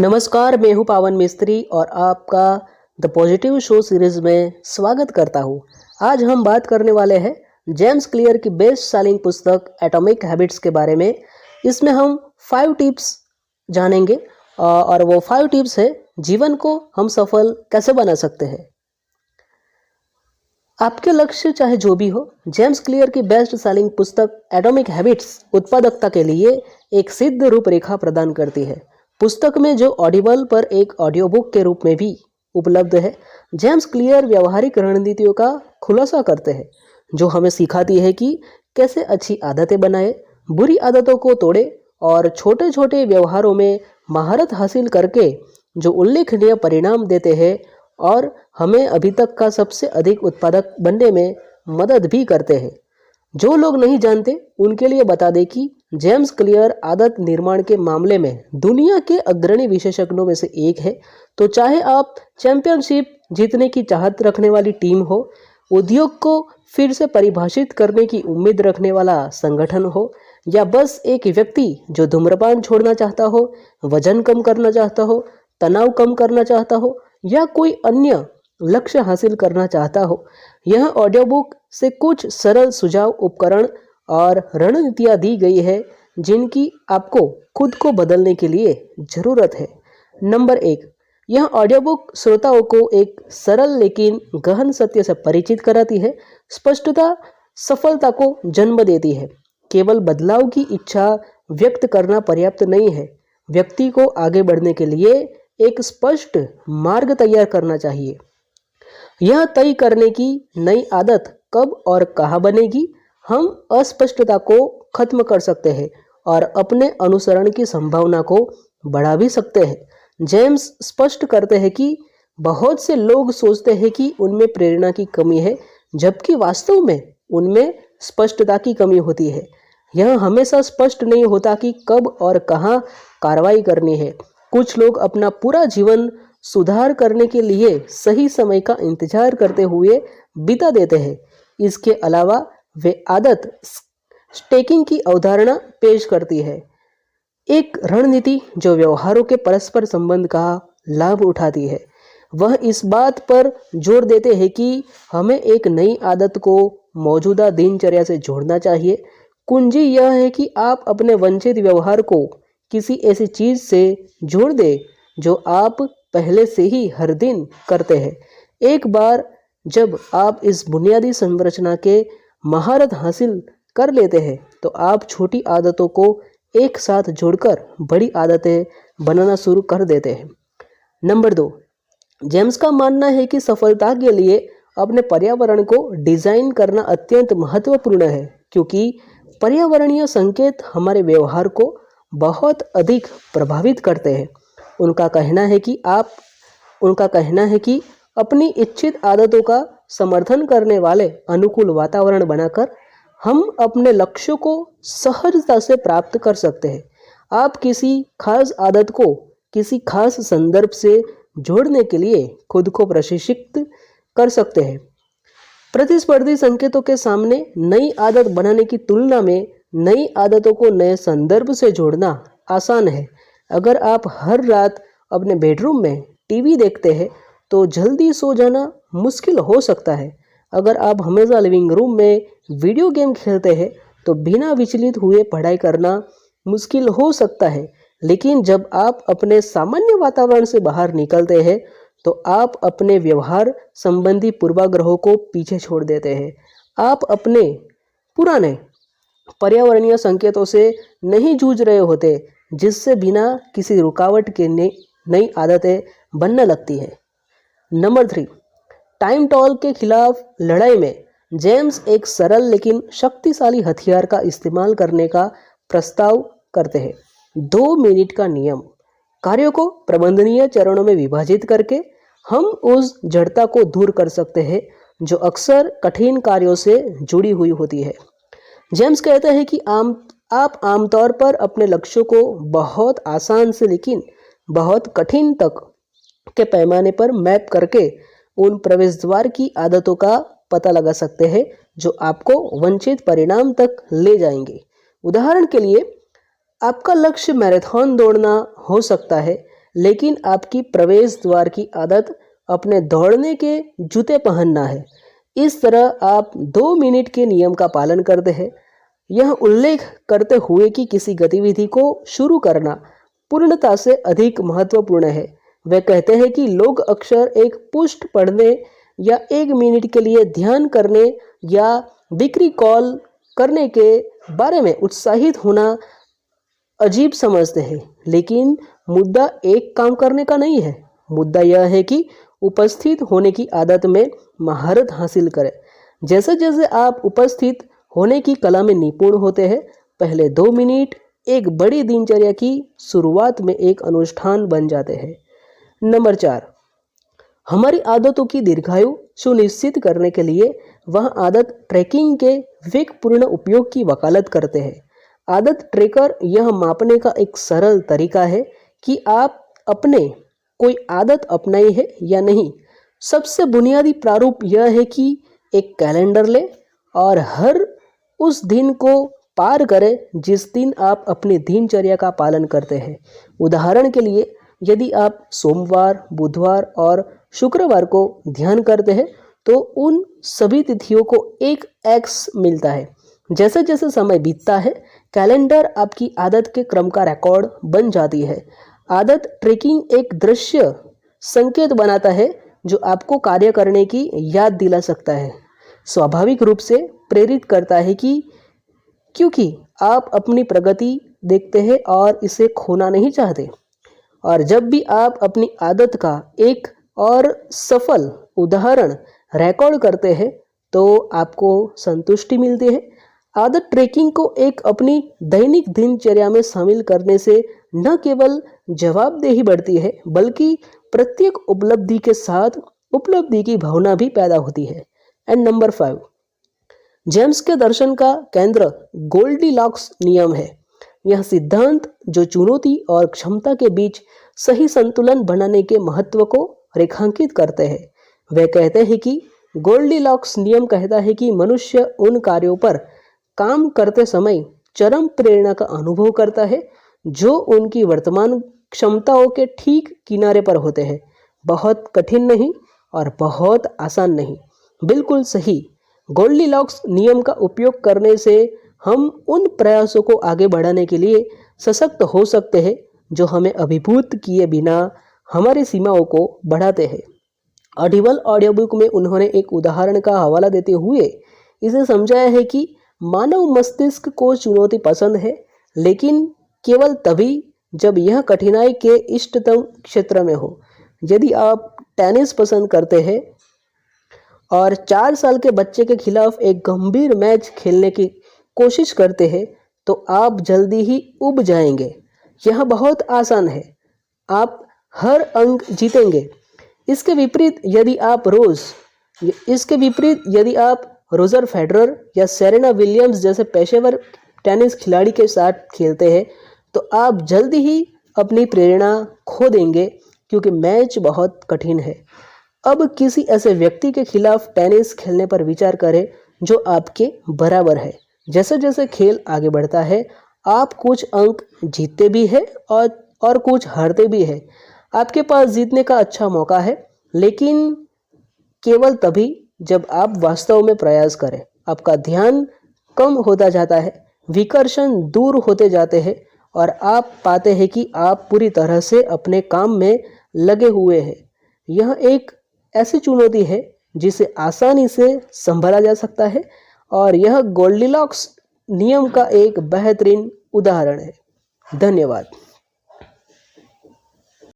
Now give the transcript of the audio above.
नमस्कार, मैं हूं पावन मिस्त्री और आपका द पॉजिटिव शो सीरीज में स्वागत करता हूं। आज हम बात करने वाले हैं जेम्स क्लियर की बेस्ट सेलिंग पुस्तक एटॉमिक हैबिट्स के बारे में। इसमें हम 5 टिप्स जानेंगे और वो 5 टिप्स है जीवन को हम सफल कैसे बना सकते हैं। आपके लक्ष्य चाहे जो भी हो, जेम्स क्लियर की बेस्ट सेलिंग पुस्तक एटॉमिक हैबिट्स उत्पादकता के लिए एक सिद्ध रूपरेखा प्रदान करती है। पुस्तक में जो ऑडिबल पर एक ऑडियो बुक के रूप में भी उपलब्ध है, जेम्स क्लियर व्यवहारिक रणनीतियों का खुलासा करते हैं जो हमें सिखाती है कि कैसे अच्छी आदतें बनाए, बुरी आदतों को तोड़े और छोटे छोटे व्यवहारों में महारत हासिल करके जो उल्लेखनीय परिणाम देते हैं और हमें अभी तक का सबसे अधिक उत्पादक बनने में मदद भी करते हैं। जो लोग नहीं जानते उनके लिए बता दें कि जेम्स क्लियर आदत निर्माण के मामले में दुनिया के अग्रणी विशेषज्ञों में से एक है। तो चाहे आप चैंपियनशिप जीतने की चाहत रखने वाली टीम हो, उद्योग को फिर से परिभाषित करने की उम्मीद रखने वाला संगठन हो, या बस एक व्यक्ति जो धूम्रपान छोड़ना चाहता हो, वजन कम करना चाहता हो, तनाव कम करना चाहता हो या कोई अन्य लक्ष्य हासिल करना चाहता हो, यह ऑडियो बुक से कुछ सरल सुझाव, उपकरण और रणनीतियाँ दी गई है जिनकी आपको खुद को बदलने के लिए ज़रूरत है। नंबर 1, यह ऑडियो बुक श्रोताओं को एक सरल लेकिन गहन सत्य से परिचित कराती है। स्पष्टता सफलता को जन्म देती है। केवल बदलाव की इच्छा व्यक्त करना पर्याप्त नहीं है। व्यक्ति को आगे बढ़ने के लिए एक स्पष्ट मार्ग तैयार करना चाहिए। यह तय करने की नई आदत कब और कहाँ बनेगी, हम अस्पष्टता को खत्म कर सकते हैं और अपने अनुसरण की संभावना को बढ़ा भी सकते हैं। जेम्स स्पष्ट करते हैं कि बहुत से लोग सोचते हैं कि उनमें प्रेरणा की कमी है, जबकि वास्तव में उनमें स्पष्टता की कमी होती है। यह हमेशा स्पष्ट नहीं होता कि कब और कहाँ कार्रवाई करनी है। कुछ लोग अपना पूरा जीवन सुधार करने के लिए सही समय का इंतजार करते हुए बिता देते हैं। इसके अलावा वे आदत स्टैकिंग की अवधारणा पेश करती है, एक रणनीति जो व्यवहारों के परस्पर संबंध का लाभ उठाती है। वह इस बात पर जोर देते हैं कि हमें एक नई आदत को मौजूदा दिनचर्या से जोड़ना चाहिए। कुंजी यह है कि आप अपने वंचित व्यवहार को किसी ऐसी चीज से जोड़ दें जो आप पहले से ही हर दिन करते हैं। एक बार जब आप इस बुनियादी संरचना के महारत हासिल कर लेते हैं तो आप छोटी आदतों को एक साथ जोड़कर बड़ी आदतें बनाना शुरू कर देते हैं। नंबर 2, जेम्स का मानना है कि सफलता के लिए अपने पर्यावरण को डिजाइन करना अत्यंत महत्वपूर्ण है, क्योंकि पर्यावरणीय संकेत हमारे व्यवहार को बहुत अधिक प्रभावित करते हैं। उनका कहना है कि अपनी इच्छित आदतों का समर्थन करने वाले अनुकूल वातावरण बनाकर हम अपने लक्ष्यों को सहजता से प्राप्त कर सकते हैं। आप किसी खास आदत को किसी खास संदर्भ से जोड़ने के लिए खुद को प्रशिक्षित कर सकते हैं। प्रतिस्पर्धी संकेतों के सामने नई आदत बनाने की तुलना में नई आदतों को नए संदर्भ से जोड़ना आसान है। अगर आप हर रात अपने बेडरूम में टीवी देखते हैं तो जल्दी सो जाना मुश्किल हो सकता है। अगर आप हमेशा लिविंग रूम में वीडियो गेम खेलते हैं तो बिना विचलित हुए पढ़ाई करना मुश्किल हो सकता है। लेकिन जब आप अपने सामान्य वातावरण से बाहर निकलते हैं तो आप अपने व्यवहार संबंधी पूर्वाग्रहों को पीछे छोड़ देते हैं। आप अपने पुराने पर्यावरणीय संकेतों से नहीं जूझ रहे होते, जिससे बिना किसी रुकावट के नई आदतें बनने लगती है। नंबर 3, टाइम टॉल के खिलाफ लड़ाई में जेम्स एक सरल लेकिन शक्तिशाली हथियार का इस्तेमाल करने का प्रस्ताव करते हैं। 2 मिनट का नियम। कार्यों को प्रबंधनीय चरणों में विभाजित करके हम उस जड़ता को दूर कर सकते हैं जो अक्सर कठिन कार्यों से जुड़ी हुई होती है। जेम्स कहते हैं कि आप आमतौर पर अपने लक्ष्यों को बहुत आसान से लेकिन बहुत कठिन तक के पैमाने पर मैप करके उन प्रवेश द्वार की आदतों का पता लगा सकते हैं जो आपको वांछित परिणाम तक ले जाएंगे। उदाहरण के लिए, आपका लक्ष्य मैराथन दौड़ना हो सकता है, लेकिन आपकी प्रवेश द्वार की आदत अपने दौड़ने के जूते पहनना है। इस तरह आप 2 मिनट के नियम का पालन करते हैं। यह उल्लेख करते हुए कि किसी गतिविधि को शुरू करना पूर्णता से अधिक महत्वपूर्ण है। वे कहते हैं कि लोग अक्सर एक पुष्ट पढ़ने या 1 मिनट के लिए ध्यान करने या बिक्री कॉल करने के बारे में उत्साहित होना अजीब समझते हैं, लेकिन मुद्दा एक काम करने का नहीं है। मुद्दा यह है कि उपस्थित होने की आदत में महारत हासिल करें। जैसे जैसे आप उपस्थित होने की कला में निपुण होते हैं, पहले 2 मिनट एक बड़ी दिनचर्या की शुरुआत में एक अनुष्ठान बन जाते हैं। नंबर 4, हमारी आदतों की दीर्घायु सुनिश्चित करने के लिए वह आदत ट्रैकिंग के विवेकपूर्ण उपयोग की वकालत करते हैं। आदत ट्रैकर यह मापने का एक सरल तरीका है कि आप अपने कोई आदत अपनाई है या नहीं। सबसे बुनियादी प्रारूप यह है कि एक कैलेंडर लें और हर उस दिन को पार करें जिस दिन आप अपनी दिनचर्या का पालन करते हैं। उदाहरण के लिए, यदि आप सोमवार, बुधवार और शुक्रवार को ध्यान करते हैं तो उन सभी तिथियों को एक एक्स मिलता है। जैसे जैसे समय बीतता है, कैलेंडर आपकी आदत के क्रम का रिकॉर्ड बन जाती है। आदत ट्रैकिंग एक दृश्य संकेत बनाता है जो आपको कार्य करने की याद दिला सकता है, स्वाभाविक रूप से प्रेरित करता है क्योंकि आप अपनी प्रगति देखते हैं और इसे खोना नहीं चाहते। और जब भी आप अपनी आदत का एक और सफल उदाहरण रिकॉर्ड करते हैं तो आपको संतुष्टि मिलती है। आदत ट्रैकिंग को एक अपनी दैनिक दिनचर्या में शामिल करने से न केवल जवाबदेही बढ़ती है, बल्कि प्रत्येक उपलब्धि के साथ उपलब्धि की भावना भी पैदा होती है। एंड नंबर 5, जेम्स के दर्शन का केंद्र गोल्डीलॉक्स नियम है। यह सिद्धांत जो चुनौती और क्षमता के बीच सही संतुलन बनाने के महत्व को रेखांकित करते हैं। वे कहते हैं कि गोल्डीलॉक्स नियम कहता है कि मनुष्य उन कार्यों पर काम करते समय चरम प्रेरणा का अनुभव करता है जो उनकी वर्तमान क्षमताओं के ठीक किनारे पर होते हैं। बहुत कठिन नहीं और बहुत आसान नहीं, बिल्कुल सही। गोल्डीलॉक्स नियम का उपयोग करने से हम उन प्रयासों को आगे बढ़ाने के लिए सशक्त हो सकते हैं जो हमें अभिभूत किए बिना हमारी सीमाओं को बढ़ाते हैं। ऑडिबल ऑडियो बुक में उन्होंने एक उदाहरण का हवाला देते हुए इसे समझाया है कि मानव मस्तिष्क को चुनौती पसंद है, लेकिन केवल तभी जब यह कठिनाई के इष्टतम क्षेत्र में हो। यदि आप टेनिस पसंद करते हैं और 4 साल के बच्चे के खिलाफ एक गंभीर मैच खेलने की कोशिश करते हैं तो आप जल्दी ही उब जाएंगे। यह बहुत आसान है, आप हर अंक जीतेंगे। इसके विपरीत यदि आप रोजर फेडरर या सेरेना विलियम्स जैसे पेशेवर टेनिस खिलाड़ी के साथ खेलते हैं तो आप जल्दी ही अपनी प्रेरणा खो देंगे क्योंकि मैच बहुत कठिन है। अब किसी ऐसे व्यक्ति के खिलाफ टेनिस खेलने पर विचार करें जो आपके बराबर है। जैसे जैसे खेल आगे बढ़ता है, आप कुछ अंक जीतते भी हैं और कुछ हारते भी हैं। आपके पास जीतने का अच्छा मौका है, लेकिन केवल तभी जब आप वास्तव में प्रयास करें। आपका ध्यान कम होता जाता है, विकर्षण दूर होते जाते हैं और आप पाते हैं कि आप पूरी तरह से अपने काम में लगे हुए हैं। यह एक ऐसी चुनौती है जिसे आसानी से संभाला जा सकता है और यह गोल्डीलॉक्स नियम का एक बेहतरीन उदाहरण है। धन्यवाद।